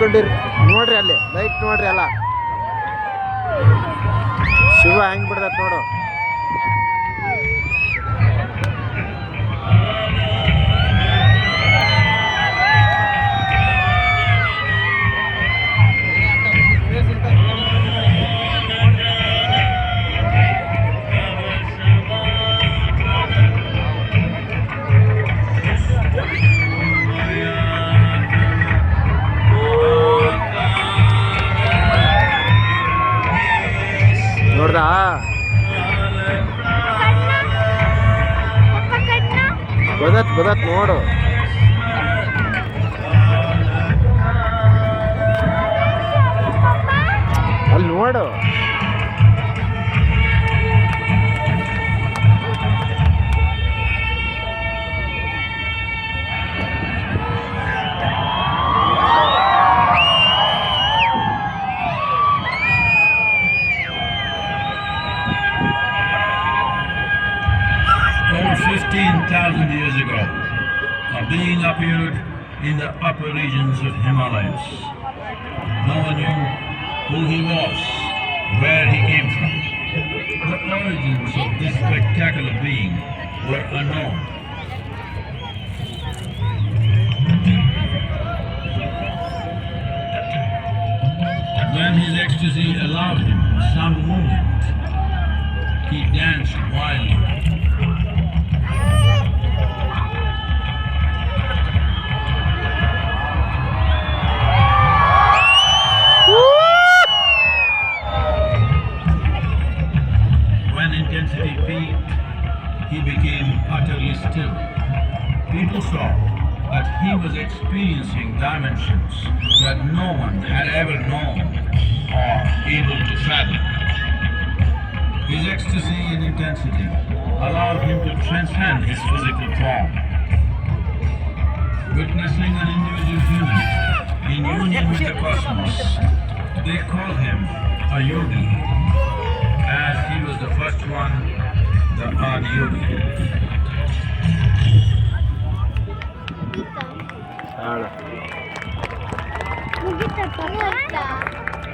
ನಿಂತ್ಕೊಂಡಿರಿ ನೋಡ್ರಿ, ಅಲ್ಲಿ ಲೈಟ್ ನೋಡ್ರಿ ಅಲ್ಲ, ಶಿವ ಹೆಂಗ್ ಬಿಡ್ದತ್ ನೋಡು. ನೋಡ್ದಾ ಬದತ್ ನೋಡು. ಅಲ್ಲಿ ನೋಡು. Over 15,000 years ago, a being appeared in the upper regions of Himalayas. No one knew who he was, where he came from. The origins of this spectacular being were unknown. When his ecstasy allowed him some movement, he danced wildly. When intensity peaked, he became utterly still. People saw that he was experiencing dimensions that no one had ever known or able to fathom. His ecstasy and intensity allowed him to transcend his physical form. Witnessing an individual human in union with the cosmos, they call him a yogi, as he was the first one, the Adi Yogi. ಹಾಳ ಮುಗಿತಾ